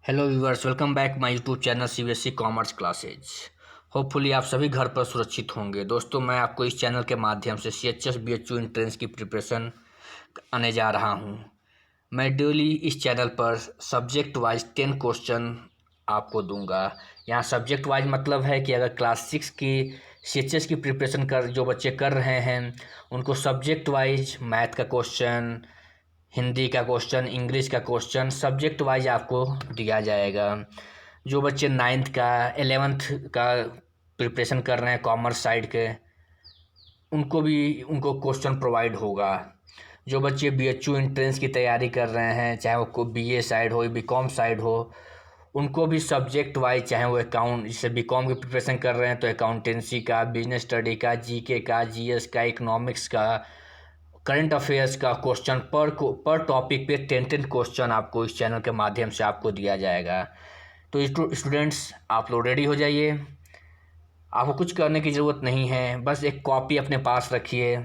Hello viewers, welcome back my YouTube channel CBSE commerce classes. Hopefully आप सभी घर पर सुरक्षित होंगे। दोस्तों, मैं आपको इस चैनल के माध्यम से सीएचएस बीएचयू एंट्रेंस की प्रिपरेशन आने जा रहा हूं। मैं डेली इस चैनल पर सब्जेक्ट वाइज 10 क्वेश्चन आपको दूंगा। यहाँ सब्जेक्ट वाइज मतलब है कि अगर क्लास 6 की सीएचएस की प्रिपरेशन कर जो बच्चे कर रहे हैं उनको सब्जेक्ट वाइज मैथ का क्वेश्चन, हिंदी का क्वेश्चन, इंग्लिश का क्वेश्चन सब्जेक्ट वाइज आपको दिया जाएगा। जो बच्चे 9th का 11th का प्रिपरेशन कर रहे हैं कॉमर्स साइड के, उनको क्वेश्चन प्रोवाइड होगा। जो बच्चे बीएचयू एंट्रेंस की तैयारी कर रहे हैं, चाहे वो बीए साइड हो बीकॉम साइड हो, उनको भी सब्जेक्ट वाइज, चाहे वो अकाउंट जैसे बीकॉम की प्रिपरेशन कर रहे हैं तो अकाउंटेंसी का, बिजनेस स्टडी का, जीके का, जीएस का, इकोनॉमिक्स का, करंट अफेयर्स का क्वेश्चन पर टॉपिक पे 10 क्वेश्चन आपको इस चैनल के माध्यम से आपको दिया जाएगा। तो स्टूडेंट्स, आप लोग रेडी हो जाइए। आपको कुछ करने की ज़रूरत नहीं है, बस एक कॉपी अपने पास रखिए।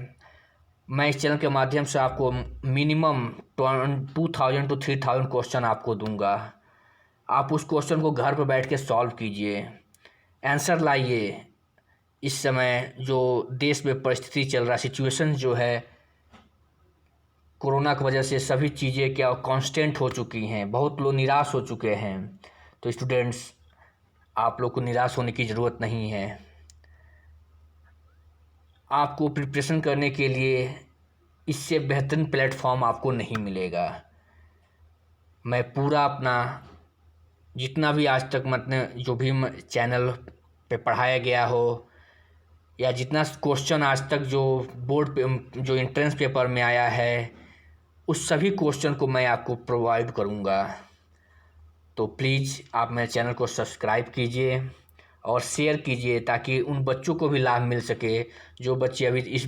मैं इस चैनल के माध्यम से आपको मिनिमम 2000 to 3000 क्वेश्चन आपको दूंगा। आप उस क्वेश्चन को घर पर बैठ के सॉल्व कीजिए, आंसर लाइए। इस समय जो देश में परिस्थिति चल रहा, सिचुएशन जो है, कोरोना की वजह से सभी चीज़ें क्या कांस्टेंट हो चुकी हैं, बहुत लोग निराश हो चुके हैं। तो स्टूडेंट्स, आप लोग को निराश होने की ज़रूरत नहीं है। आपको प्रिपरेशन करने के लिए इससे बेहतरीन प्लेटफॉर्म आपको नहीं मिलेगा। मैं पूरा अपना जितना भी आज तक मतलब जो भी चैनल पे पढ़ाया गया हो, या जितना क्वेश्चन आज तक जो बोर्ड पे जो एंट्रेंस पेपर में आया है, उस सभी क्वेश्चन को मैं आपको प्रोवाइड करूँगा। तो प्लीज़ आप मेरे चैनल को सब्सक्राइब कीजिए और शेयर कीजिए, ताकि उन बच्चों को भी लाभ मिल सके जो बच्चे अभी इस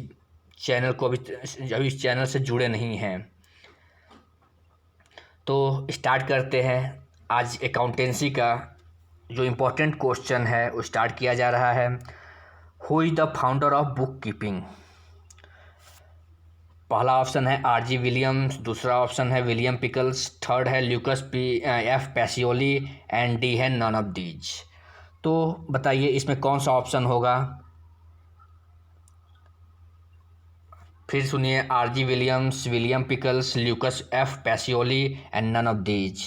चैनल से जुड़े नहीं हैं। तो स्टार्ट करते हैं। आज अकाउंटेंसी का जो इम्पोर्टेंट क्वेश्चन है वो स्टार्ट किया जा रहा है। Who is the founder of book keeping? पहला ऑप्शन है आरजी विलियम्स, दूसरा ऑप्शन है विलियम पिकल्स, थर्ड है Lucas F Pacioli and D है नन ऑफ दीज। तो बताइए इसमें कौन सा ऑप्शन होगा? फिर सुनिए, R G Williams, William Pickles, Lucas F Pacioli and none of these.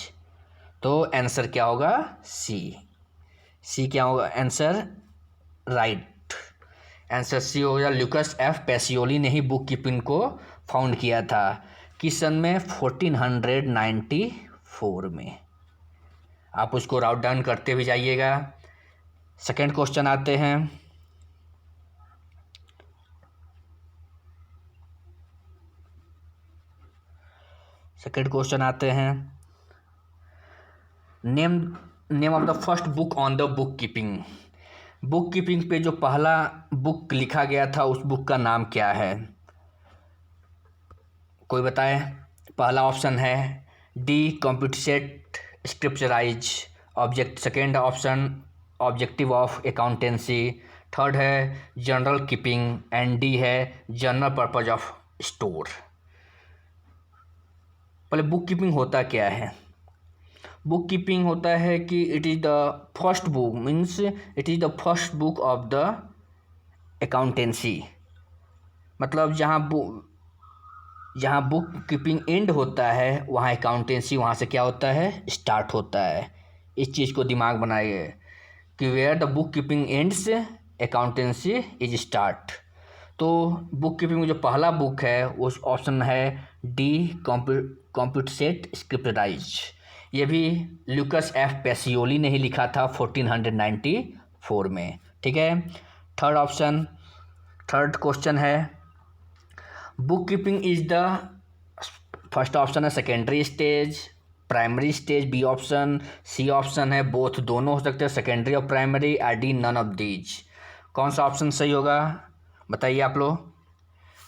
तो आंसर क्या होगा? सी क्या होगा आंसर? राइट आंसर सी हो गया। ल्यूकस एफ पैसियोली ने ही बुक कीपिंग को फाउंड किया था। किस सन में? 1494 में। आप उसको राउट डाउन करते भी जाइएगा। सेकेंड क्वेश्चन आते हैं। Name of the first book on the book keeping. Book keeping पे जो पहला बुक लिखा गया था उस बुक का नाम क्या है? कोई बताए? पहला ऑप्शन है डी कॉम्पिटिसेट स्क्रिप्चराइज object, second option objective of accountancy, third है जनरल कीपिंग एंड डी है जनरल पर्पज ऑफ स्टोर। पहले बुक कीपिंग होता क्या है? बुक कीपिंग होता है कि it is the first book, means it is the first book of the accountancy. मतलब जहाँ बुक कीपिंग एंड होता है वहाँ अकाउंटेंसी वहाँ से क्या होता है? स्टार्ट होता है। इस चीज़ को दिमाग बनाइए कि where the book keeping ends accountancy is start. तो बुक कीपिंग में जो पहला बुक है उस ऑप्शन है डी कॉम्पिटिसेट स्क्रिप्चराइज। ये भी ल्यूकस एफ पैसियोली ने ही लिखा था 1494 में। ठीक है। थर्ड क्वेश्चन है, book keeping is the first option है secondary stage, primary stage B option, C option है बोथ, दोनों हो सकते हैं, सेकेंडरी और प्राइमरी, और डी नन ऑफ दीज। कौन सा ऑप्शन सही होगा बताइए आप लोग?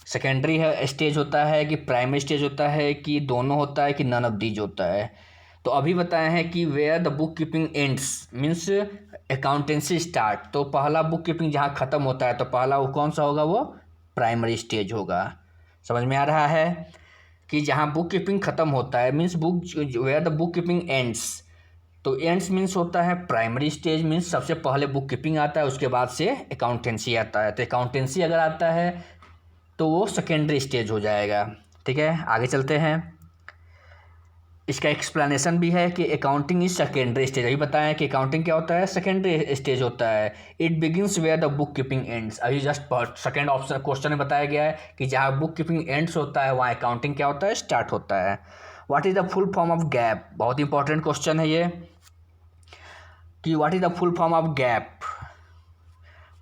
सेकेंडरी है स्टेज होता है कि प्राइमरी स्टेज होता है कि दोनों होता है कि नन ऑफ दीज होता है? तो अभी बताए हैं कि where the book keeping ends means accountancy start. तो पहला बुक कीपिंग जहाँ ख़त्म होता है तो पहला वो कौन सा होगा? वो प्राइमरी स्टेज होगा। समझ में आ रहा है कि जहाँ बुक कीपिंग ख़त्म होता है means where the book keeping ends, तो एंड्स मीन्स होता है प्राइमरी स्टेज, मीन्स सबसे पहले बुक कीपिंग आता है, उसके बाद से अकाउंटेंसी आता है। तो अकाउंटेंसी अगर आता है तो वो सेकेंडरी स्टेज हो जाएगा। ठीक है, आगे चलते हैं। इसका एक्सप्लेनेशन भी है कि अकाउंटिंग इज सेकेंडरी स्टेज। अभी बताएं कि अकाउंटिंग क्या होता है, सेकेंडरी स्टेज होता है। It begins where the book keeping ends. अभी जस्ट सेकेंड ऑप्शन क्वेश्चन में बताया गया है कि जहाँ बुक कीपिंग एंड्स होता है वहाँ अकाउंटिंग क्या होता है, स्टार्ट होता है। What is the full form of GAAP, बहुत इंपॉर्टेंट क्वेश्चन है ये कि what is the full form of GAAP.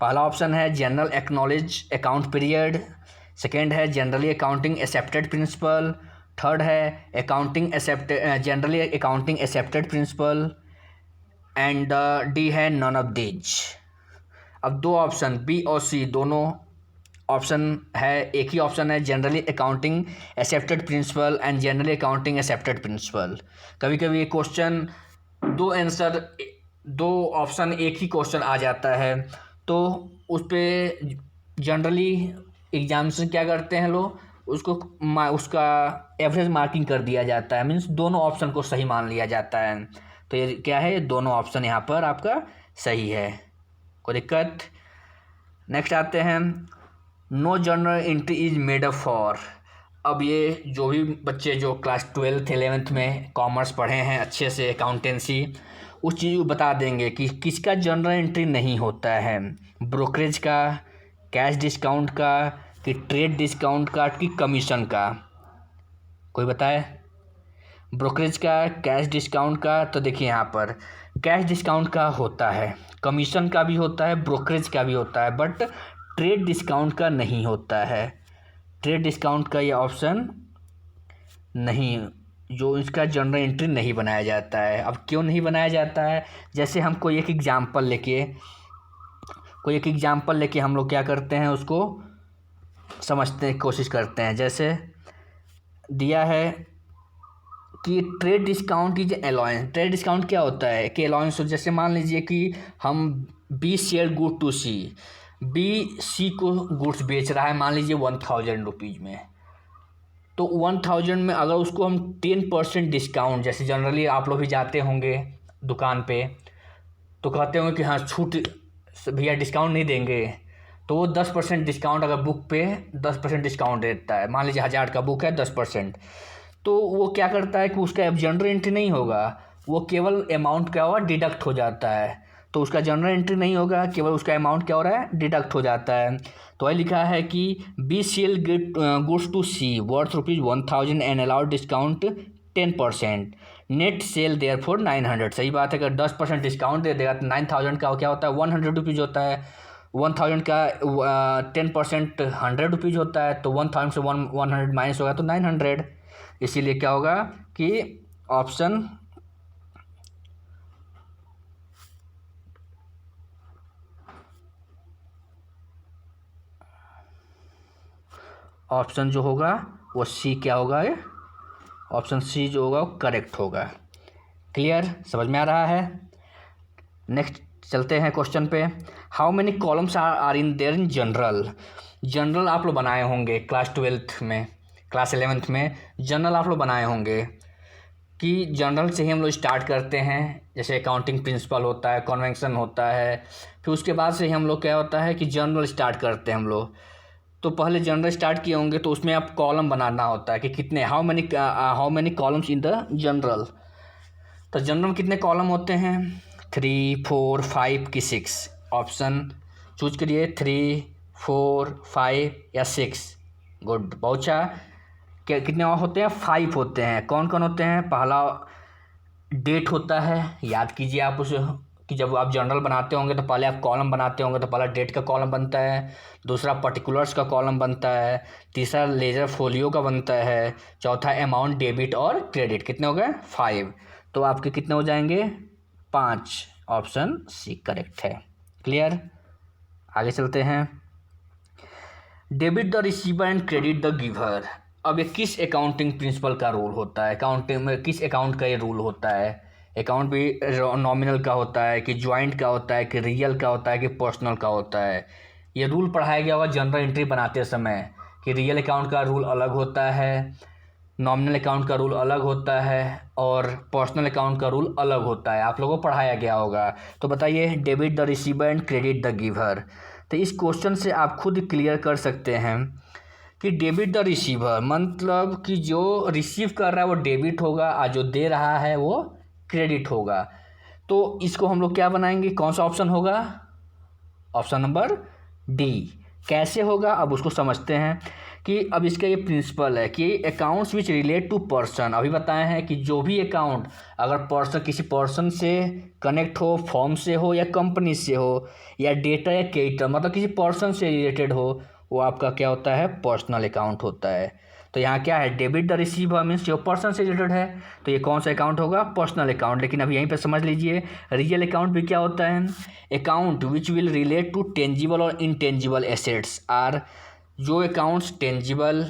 पहला ऑप्शन है general acknowledge account period, second है generally accounting accepted principle, third है accounting generally accounting accepted principle, and D है none of these. अब दो ऑप्शन बी और सी दोनों ऑप्शन है, एक ही ऑप्शन है generally accounting accepted principle and generally accounting accepted principal. कभी कभी ये क्वेश्चन दो आंसर, दो ऑप्शन एक ही क्वेश्चन आ जाता है, तो उस पर जनरली एग्जामिनेशन क्या करते हैं लोग, उसको उसका एवरेज मार्किंग कर दिया जाता है, मीन्स दोनों ऑप्शन को सही मान लिया जाता है। तो ये क्या है, दोनों ऑप्शन यहाँ पर आपका सही है, कोई दिक्कत। नेक्स्ट आते हैं, no journal entry is made up for. अब ये जो भी बच्चे जो क्लास 12th 11th में कॉमर्स पढ़े हैं अच्छे से अकाउंटेंसी, उस चीज़ को बता देंगे कि किसका जर्नल एंट्री नहीं होता है, ब्रोकरेज का, कैश डिस्काउंट का, कि ट्रेड डिस्काउंट का, कि कमीशन का। कोई बताए, ब्रोकरेज का, कैश डिस्काउंट का। तो देखिए यहाँ पर कैश डिस्काउंट का होता है, कमीशन का भी होता है, ब्रोकरेज का भी होता है, बट ट्रेड डिस्काउंट का नहीं होता है। ट्रेड डिस्काउंट का ये ऑप्शन नहीं, जो इसका जर्नल एंट्री नहीं बनाया जाता है। अब क्यों नहीं बनाया जाता है, जैसे हम कोई एक एग्जांपल लेके हम लोग क्या करते हैं, उसको समझने की कोशिश करते हैं। जैसे दिया है कि trade discount is allowance. Trade discount क्या होता है कि अलाउंस, जैसे मान लीजिए कि हम B sell good to C, B C को गुड्स बेच रहा है मान लीजिए 1000 रुपीज़ में, तो 1000 में अगर उसको हम 10% डिस्काउंट, जैसे जनरली आप लोग भी जाते होंगे दुकान पे तो कहते होंगे कि हाँ छूट भैया डिस्काउंट नहीं देंगे, तो वो 10% डिस्काउंट, अगर बुक पे 10% डिस्काउंट देता है, मान लीजिए 1000 का बुक है 10%, तो वो क्या करता है कि उसका जनरल एंट्री नहीं होगा, वो केवल अमाउंट क्या होगा, डिडक्ट हो जाता है। तो उसका जनरल एंट्री नहीं होगा, केवल उसका अमाउंट क्या हो रहा है, डिडक्ट हो जाता है। तो यह लिखा है कि B sell goods to C worth ₹1000 and allowed discount 10%, net sale therefore 900। सही बात है, अगर 10% डिस्काउंट दे देगा तो 9000 का क्या होता है, 100 रुपीज़ होता है। 1000 का 10% 100 रुपीज़ होता है, तो 1000 से 100 माइनस होगा तो 900। इसीलिए क्या होगा कि ऑप्शन जो होगा वो सी क्या होगा, ये ऑप्शन सी जो होगा वो करेक्ट होगा। क्लियर, समझ में आ रहा है। नेक्स्ट चलते हैं क्वेश्चन पे। How many columns are in there in journal. Journal आप लोग बनाए होंगे क्लास 12th में, क्लास 11th में जनरल आप लोग बनाए होंगे कि जनरल से ही हम लोग स्टार्ट करते हैं। जैसे अकाउंटिंग प्रिंसिपल होता है, कन्वेंशन होता है, फिर उसके बाद से ही हम लोग क्या होता है कि जनरल स्टार्ट करते हैं हम लोग। तो पहले जनरल स्टार्ट किए होंगे तो उसमें आप कॉलम बनाना होता है कि कितने, how many columns in the general. तो जनरल में कितने कॉलम होते हैं, 3, 4, 5 कि 6। ऑप्शन चूज करिए, 3, 4, 5 या 6। गुड, बहुत अच्छा। क्या कितने और होते हैं, 5 होते हैं। कौन कौन होते हैं, पहला डेट होता है, याद कीजिए आप उस कि जब आप जनरल बनाते होंगे तो पहले आप कॉलम बनाते होंगे, तो पहला डेट का कॉलम बनता है, दूसरा पर्टिकुलर्स का कॉलम बनता है, तीसरा लेजर फोलियो का बनता है, चौथा अमाउंट डेबिट और क्रेडिट। कितने हो गए, 5। तो आपके कितने हो जाएंगे, 5। ऑप्शन सी करेक्ट है। क्लियर, आगे चलते हैं। Debit the receiver and credit the giver. अब ये किस अकाउंटिंग प्रिंसिपल का रूल होता है, अकाउंटिंग में किस अकाउंट का ये रूल होता है। अकाउंट भी नॉमिनल का होता है कि ज्वाइंट का होता है कि रियल का होता है कि पर्सनल का होता है। ये रूल पढ़ाया गया होगा जनरल एंट्री बनाते समय कि रियल अकाउंट का रूल अलग होता है, नॉमिनल अकाउंट का रूल अलग होता है और पर्सनल अकाउंट का रूल अलग होता है, आप लोगों को पढ़ाया गया होगा। तो बताइए, debit the receiver and credit the giver. तो इस क्वेश्चन से आप खुद क्लियर कर सकते हैं कि डेबिट द रिसीवर मतलब कि जो रिसीव कर रहा है वो डेबिट होगा और जो दे रहा है वो क्रेडिट होगा। तो इसको हम लोग क्या बनाएंगे, कौन सा ऑप्शन होगा, ऑप्शन नंबर डी। कैसे होगा अब उसको समझते हैं कि अब इसका ये प्रिंसिपल है कि accounts which relate to person, अभी बताए हैं कि जो भी अकाउंट अगर पर्सन किसी पर्सन से कनेक्ट हो, फॉर्म से हो या कंपनी से हो या डेटा या क्रेडिटर मतलब किसी पर्सन से रिलेटेड हो, वो आपका क्या होता है, पर्सनल अकाउंट होता है। तो यहाँ क्या है, डेबिट द रिसीवर मीन्स जो पर्सन से रिलेटेड है, तो ये कौन सा अकाउंट होगा, पर्सनल अकाउंट। लेकिन अब यहीं पे समझ लीजिए रियल अकाउंट भी क्या होता है, account which will relate to tangible और इनटेंजिबल एसेट्स आर, जो अकाउंट्स टेंजिबल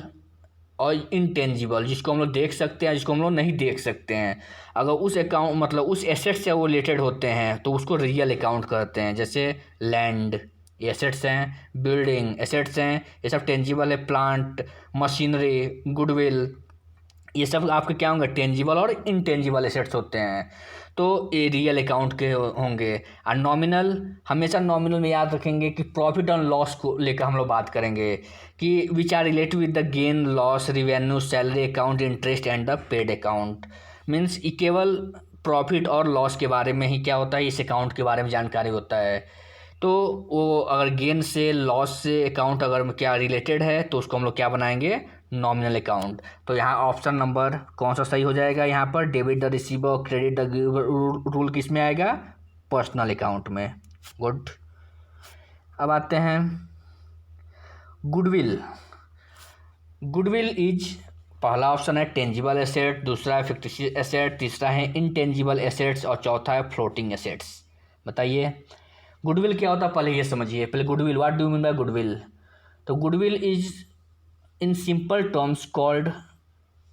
और इनटेंजिबल जिसको हम लोग देख सकते हैं जिसको हम लोग नहीं देख सकते हैं, अगर उस अकाउंट मतलब उस एसेट से वो रिलेटेड होते हैं तो उसको रियल अकाउंट कहते हैं। जैसे लैंड एसेट्स हैं, बिल्डिंग एसेट्स हैं, ये सब टेंजिबल है, प्लांट, मशीनरी, गुडविल, ये सब आपके क्या होंगे, टेंजिबल और इनटेंजिबल एसेट्स होते हैं। तो ये रियल अकाउंट के होंगे। और नॉमिनल, हमेशा नॉमिनल में याद रखेंगे कि प्रॉफिट और लॉस को लेकर हम लोग बात करेंगे कि which are related with the gain, loss, revenue, salary account, interest and the paid account. Means ये केवल प्रॉफिट और लॉस के बारे में ही क्या होता है, इस अकाउंट के बारे में जानकारी होता है। तो वो अगर गेन से, लॉस से अकाउंट अगर क्या रिलेटेड है तो उसको हम लोग क्या बनाएंगे, नॉमिनल अकाउंट। तो यहाँ ऑप्शन नंबर कौन सा सही हो जाएगा, यहाँ पर डेबिट द रिसीवर और क्रेडिट द गिवर रूल किस में आएगा, पर्सनल अकाउंट में। गुड। अब आते हैं गुडविल। गुडविल इज, पहला ऑप्शन है टेंजिबल एसेट, दूसरा है फिक्टिशियस एसेट, तीसरा है इनटेंजिबल एसेट्स और चौथा है फ्लोटिंग एसेट्स। बताइए गुडविल क्या होता है, पहले ये समझिए। पहले goodwill, what do you mean by goodwill. तो goodwill is in simple terms called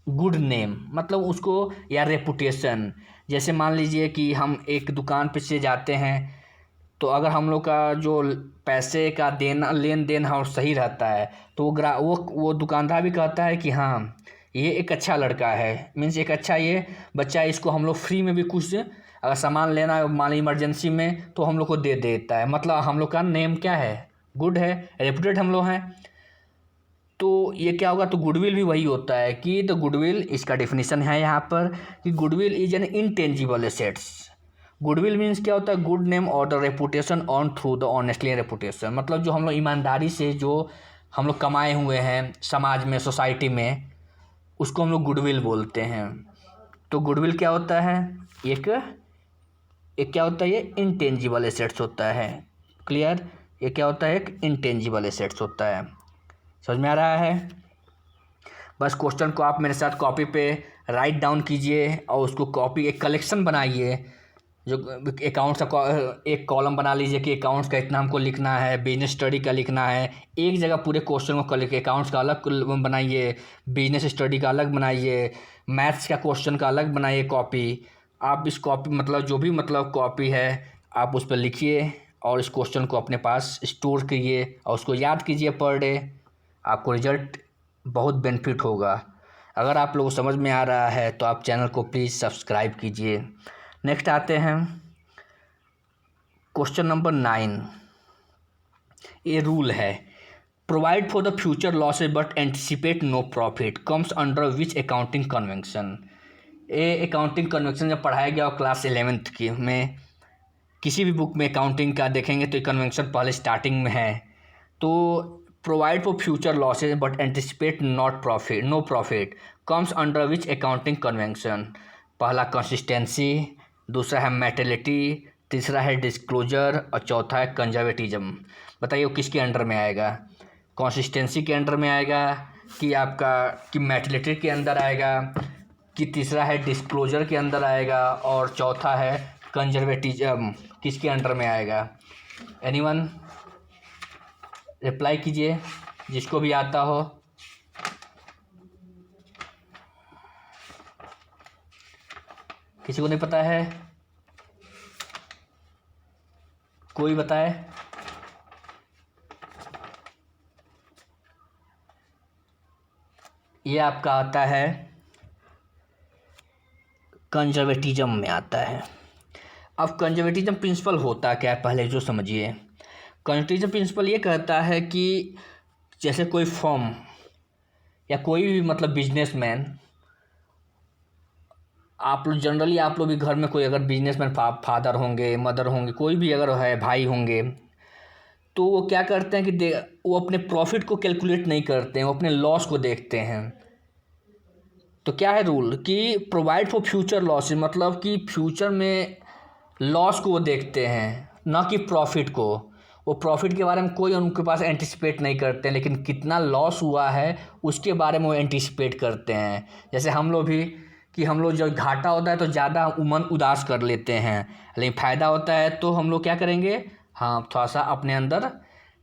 good name, मतलब उसको या रेपुटेशन। जैसे मान लीजिए कि हम एक दुकान पे से जाते हैं तो अगर हम लोग का जो पैसे का देना लेन देन है और सही रहता है तो वो दुकानदार भी कहता है कि हाँ ये एक अच्छा लड़का है, मीन्स एक अच्छा ये बच्चा है, इसको हम लोग फ्री में भी कुछ अगर सामान लेना है मान ली इमरजेंसी में तो हम लोग को दे देता है। मतलब हम लोग का नेम क्या है, गुड है, रेपुटेड हम लोग हैं। तो ये क्या होगा, तो गुडविल भी वही होता है कि द गुडविल, इसका डेफिनेशन है यहाँ पर कि goodwill is an intangible assets. Goodwill means क्या होता है, गुड नेम और the reputation on through the honestly reputation, मतलब जो हम लोग ईमानदारी से जो हम लोग कमाए हुए हैं समाज में, सोसाइटी में, उसको हम लोग गुडविल बोलते हैं। तो गुडविल क्या होता है, एक क्या होता है, ये इनटेंजिबल एसेट्स होता है। क्लियर, ये क्या होता है, एक इनटेंजिबल एसेट्स होता है। समझ में आ रहा है। बस क्वेश्चन को आप मेरे साथ कॉपी पे राइट डाउन कीजिए और उसको कॉपी एक कलेक्शन बनाइए। जो अकाउंट्स का एक कॉलम बना लीजिए कि अकाउंट्स का इतना हमको लिखना है, बिजनेस स्टडी का लिखना है। एक जगह पूरे क्वेश्चन को अकाउंट्स का अलग बनाइए, बिजनेस स्टडी का अलग बनाइए, मैथ्स का क्वेश्चन का अलग बनाइए कॉपी। आप इस कॉपी मतलब जो भी मतलब कॉपी है आप उस पर लिखिए और इस क्वेश्चन को अपने पास स्टोर कीजिए और उसको याद कीजिए पर डे। आपको रिजल्ट बहुत बेनिफिट होगा। अगर आप लोगों को समझ में आ रहा है तो आप चैनल को प्लीज़ सब्सक्राइब कीजिए। नेक्स्ट आते हैं क्वेश्चन नंबर 9। ये रूल है, provide for the future losses but anticipate no profit comes under which accounting convention. ये अकाउंटिंग कन्वेंशन जब पढ़ाया गया और क्लास 11th की में किसी भी बुक में अकाउंटिंग का देखेंगे तो ये कन्वेंशन पहले स्टार्टिंग में है। तो provide for future losses but anticipate no profit comes under which accounting convention. पहला कंसिस्टेंसी, दूसरा है मेटेलिटी, तीसरा है डिस्क्लोजर और चौथा है कंजर्वेटिज्म। बताइए वो किसके अंडर में आएगा, कंसिस्टेंसी के अंडर में आएगा कि आपका कि मेटेलिटी के अंदर आएगा कि तीसरा है डिस्क्लोजर के अंदर आएगा और चौथा है कंजर्वेटिज्म किसके अंडर में आएगा। एनीवन रिप्लाई कीजिए जिसको भी आता हो। किसी को नहीं पता है, कोई बताए। ये आपका आता है कंजर्वेटिज्म में आता है। अब कंजर्वेटिज्म प्रिंसिपल होता क्या है पहले जो समझिए। कंजर्वेटिज्म प्रिंसिपल ये कहता है कि जैसे कोई फर्म या कोई भी मतलब बिजनेसमैन, आप लोग जनरली आप लोग भी घर में कोई अगर बिजनेसमैन फादर होंगे, मदर होंगे, कोई भी अगर है भाई होंगे, तो वो क्या करते हैं कि वो अपने प्रॉफिट को कैलकुलेट नहीं करते हैं, वो अपने लॉस को देखते हैं। तो क्या है रूल कि प्रोवाइड फॉर फ्यूचर लॉसेज, मतलब कि फ्यूचर में लॉस को वो देखते हैं, ना कि प्रॉफिट को। वो प्रॉफिट के बारे में कोई उनके पास एंटिसिपेट नहीं करते हैं, लेकिन कितना लॉस हुआ है उसके बारे में वो एंटिसिपेट करते हैं। जैसे हम लोग भी कि हम लोग जब घाटा होता है तो ज़्यादा मन उदास कर लेते हैं, लेकिन फ़ायदा होता है तो हम लोग क्या करेंगे, हाँ थोड़ा सा अपने अंदर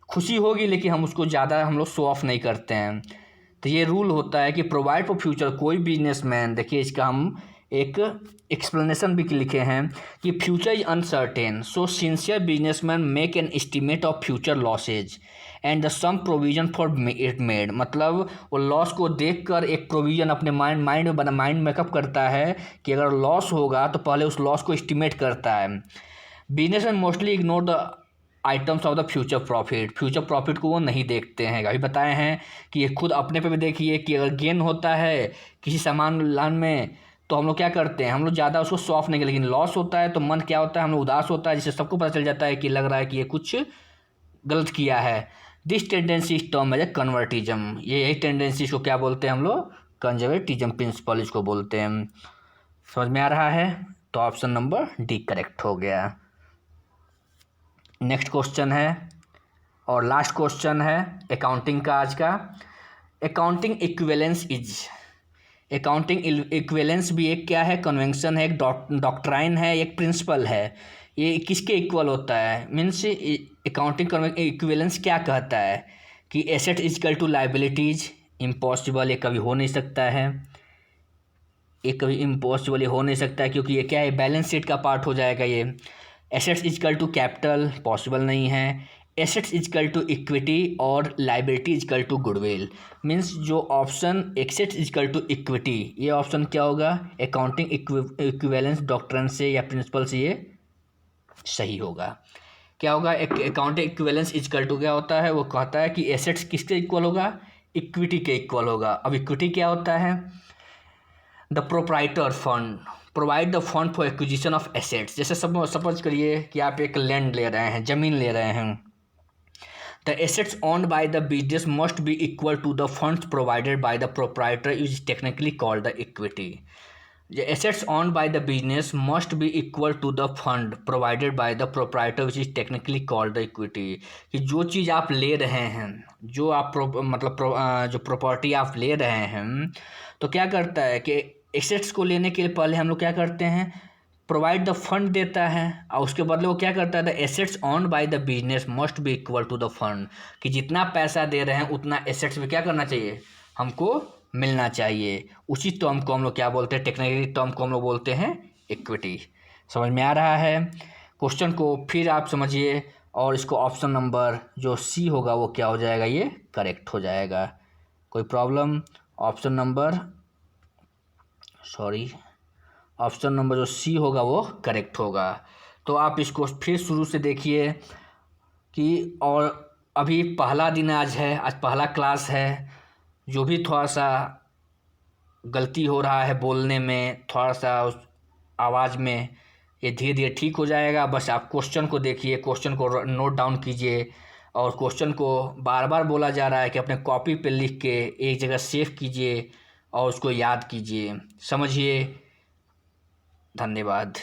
खुशी होगी, लेकिन हम उसको ज़्यादा हम लोग शो ऑफ नहीं करते हैं। तो ये रूल होता है कि प्रोवाइड फॉर फ्यूचर, कोई बिजनेसमैन, देखिए इसका हम एक एक्सप्लेनेशन भी लिखे हैं कि future is uncertain, so sincere businessman make an estimate of future losses and the sum provision for it made. मतलब वो लॉस को देखकर एक प्रोविजन अपने माइंड मेकअप करता है कि अगर लॉस होगा तो पहले उस लॉस को एस्टिमेट करता है। Businessman mostly ignore the items of the future profit को वो नहीं देखते हैं। अभी बताए हैं कि ये खुद अपने पे भी देखिए कि अगर गेन होता है किसी सामान लान में तो हम लोग क्या करते हैं, हम लोग ज़्यादा उसको सॉफ्ट नहीं, लेकिन लॉस होता है तो मन क्या होता है, हम लोग उदास होता है, जिससे सबको पता चल जाता है कि लग रहा है कि ये कुछ गलत किया है। This tendency is term as a conservatism, ये यही टेंडेंसी इसको क्या बोलते हैं हम लोग, कंजर्वेटिज्म प्रिंसिपल इसको बोलते हैं। समझ में आ रहा है? तो ऑप्शन नंबर डी करेक्ट हो गया। नेक्स्ट क्वेश्चन है और लास्ट क्वेश्चन है अकाउंटिंग का आज का। Accounting equivalence is, accounting equivalence भी एक क्या है, कन्वेंशन है, एक डॉक्ट्राइन है, एक प्रिंसिपल है। ये किसके इक्वल होता है, मीन्स अकाउंटिंग इक्विवेलेंस क्या कहता है कि asset is equal to liabilities. Impossible, ये कभी हो नहीं सकता है, ये कभी इम्पॉसिबल हो नहीं सकता है, क्योंकि ये क्या है, बैलेंस शीट का पार्ट हो जाएगा ये। Assets equal to capital possible नहीं है। एसेट्स इजकल टू इक्विटी और liability equal to goodwill. Means जो option assets equal to equity, ये ऑप्शन क्या होगा, अकाउंटिंग इक्विवेलेंस डॉक्ट्रिन से या प्रिंसिपल से ये सही होगा। क्या होगा, अकाउंटिंग इक्विवेलेंस इजकल टू क्या होता है, वो कहता है कि एसेट्स किसके इक्वल होगा, इक्विटी के इक्वल होगा। अब इक्विटी क्या होता है, the proprietor fund provide the fund for acquisition of assets. जैसे सपोज करिए कि आप एक लैंड ले रहे हैं, ज़मीन ले रहे हैं, the assets owned by the business must be equal to the funds provided by the proprietor is technically called the equity. The assets owned by the business must be equal to the fund provided by the proprietor which is technically called the equity। कि जो चीज़ आप ले रहे हैं, जो आप जो property आप ले रहे हैं, तो क्या करता है कि एसेट्स को लेने के लिए पहले हम लोग क्या करते हैं, प्रोवाइड द फंड देता है, और उसके बदले वो क्या करता है, the assets owned by the business must be equal to the fund. कि जितना पैसा दे रहे हैं उतना एसेट्स में क्या करना चाहिए, हमको मिलना चाहिए। उसी टर्म को हम लोग क्या बोलते हैं, टेक्निकली टर्म को हम लोग बोलते हैं इक्विटी। समझ में आ रहा है? क्वेश्चन को फिर आप समझिए, और इसको ऑप्शन नंबर जो सी होगा वो क्या हो जाएगा, ये करेक्ट हो जाएगा। कोई प्रॉब्लम? ऑप्शन नंबर जो सी होगा वो करेक्ट होगा। तो आप इसको फिर शुरू से देखिए कि, और अभी पहला दिन आज है, आज पहला क्लास है, जो भी थोड़ा सा गलती हो रहा है बोलने में, थोड़ा सा उस आवाज़ में, ये धीरे धीरे ठीक हो जाएगा। बस आप क्वेश्चन को देखिए, क्वेश्चन को नोट डाउन कीजिए, और क्वेश्चन को बार बार बोला जा रहा है कि अपने कॉपी पे लिख के एक जगह सेव कीजिए और उसको याद कीजिए। समझिए। धन्यवाद।